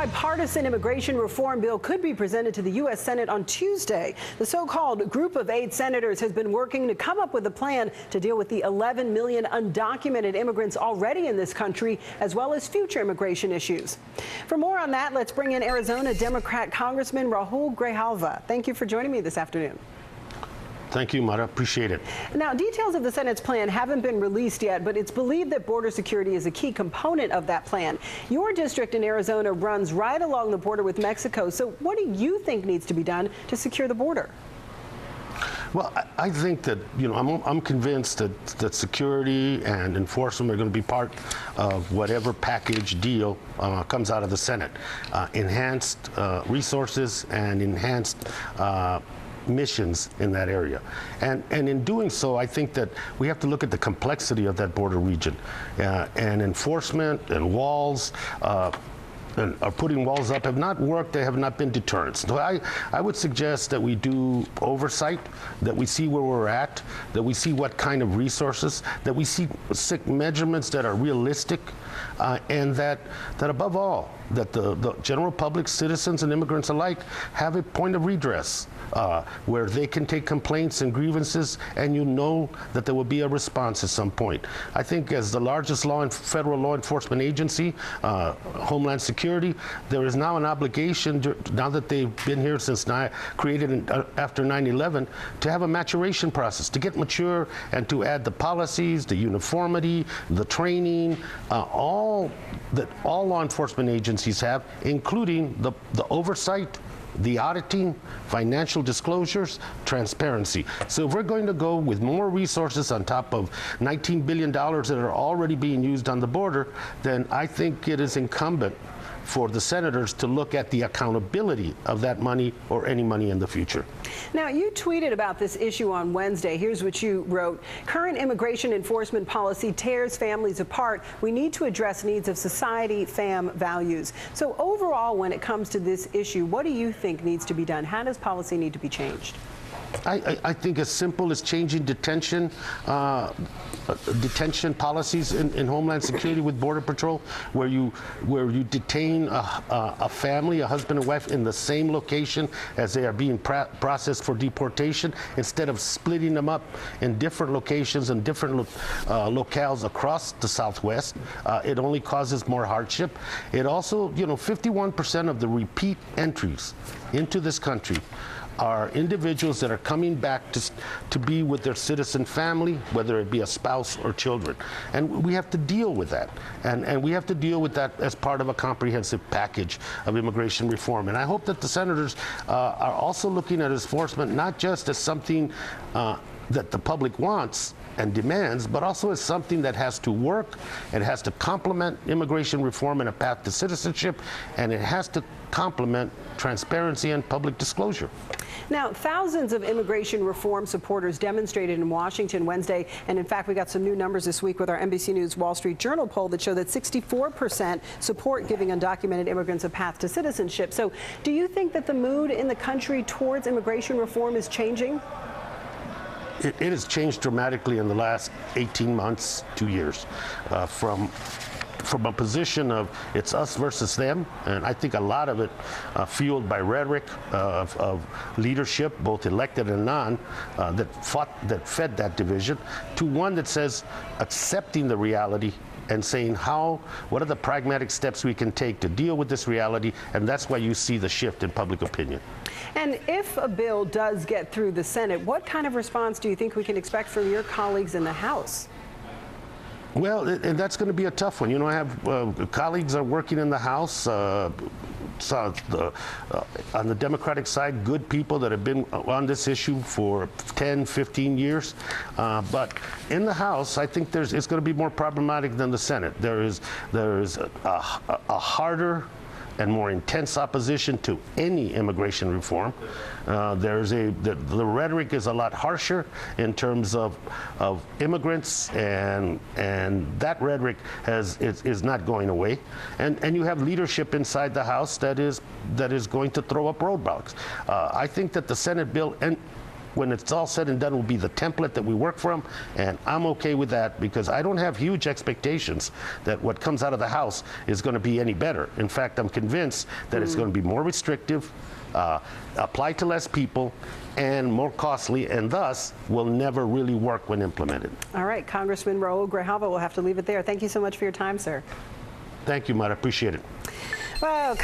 bipartisan immigration reform bill could be presented to the U.S. Senate on Tuesday. The so-called Group of 8 senators has been working to come up with a plan to deal with the 11 million undocumented immigrants already in this country, as well as future immigration issues. For more on that, let's bring in Arizona Democrat Congressman Raúl Grijalva. Thank you for joining me this afternoon. Thank you, Mara. Appreciate it. Now, details of the Senate's plan haven't been released yet, but it's believed that border security is a key component of that plan. Your district in Arizona runs right along the border with Mexico. So what do you think needs to be done to secure the border? Well, I think that, I'm convinced that security and enforcement are going to be part of whatever package deal comes out of the Senate. Enhanced resources and enhanced missions in that area. And in doing so, I think that we have to look at the complexity of that border region. And enforcement and walls and putting walls up have not worked. They have not been deterrents. So I would suggest that we do oversight, that we see where we're at, that we see what kind of resources, that we see measurements that are realistic, and that above all, that the general public, citizens and immigrants alike, have a point of redress where they can take complaints and grievances, and that there will be a response at some point. I think as the largest federal law enforcement agency, Homeland Security, there is now an obligation, now that they've been here since created after 9/11, to have a maturation process, to get mature and to add the policies, the uniformity, the training, all that all law enforcement agencies have, including the oversight, the auditing, financial disclosures, transparency. So if we're going to go with more resources on top of $19 billion that are already being used on the border, then I think it is incumbent for the senators to look at the accountability of that money or any money in the future. Now, you tweeted about this issue on Wednesday. Here's what you wrote. Current immigration enforcement policy tears families apart. We need to address needs of society, values. So overall, when it comes to this issue, what do you think needs to be done? How does policy need to be changed? I think as simple as changing detention policies in Homeland Security with Border Patrol, where you detain a family, a husband and wife, in the same location as they are being processed for deportation, instead of splitting them up in different locations and different locales across the Southwest. It only causes more hardship. It also, 51% of the repeat entries into this country are individuals that are coming back to be with their citizen family, whether it be a spouse or children. And we have to deal with that. And we have to deal with that as part of a comprehensive package of immigration reform. And I hope that the senators are also looking at enforcement not just as something that the public wants and demands, but also as something that has to work, it has to complement immigration reform and a path to citizenship, and it has to complement transparency and public disclosure. Now, thousands of immigration reform supporters demonstrated in Washington Wednesday, and in fact, we got some new numbers this week with our NBC News Wall Street Journal poll that show that 64% support giving undocumented immigrants a path to citizenship. So do you think that the mood in the country towards immigration reform is changing? It has changed dramatically in the last 18 months, 2 years, from a position of it's us versus them, and I think a lot of it fueled by rhetoric of leadership, both elected and non, that fed that division, to one that says accepting the reality and saying what are the pragmatic steps we can take to deal with this reality, and that's why you see the shift in public opinion. And if a bill does get through the Senate, what kind of response do you think we can expect from your colleagues in the House? Well, and that's going to be a tough one. I have colleagues are working in the House. On the Democratic side, good people that have been on this issue for 10, 15 years. But in the House, I think it's going to be more problematic than the Senate. There is a harder and more intense opposition to any immigration reform. The rhetoric is a lot harsher in terms of immigrants, and that rhetoric is not going away. And you have leadership inside the House that is going to throw up roadblocks. I think that the Senate bill when it's all said and done, will be the template that we work from, and I'm okay with that because I don't have huge expectations that what comes out of the House is going to be any better. In fact, I'm convinced that it's going to be more restrictive, apply to less people, and more costly, and thus will never really work when implemented. All right, Congressman Raúl Grijalva, we'll have to leave it there. Thank you so much for your time, sir. Thank you, Matt. I appreciate it. Well,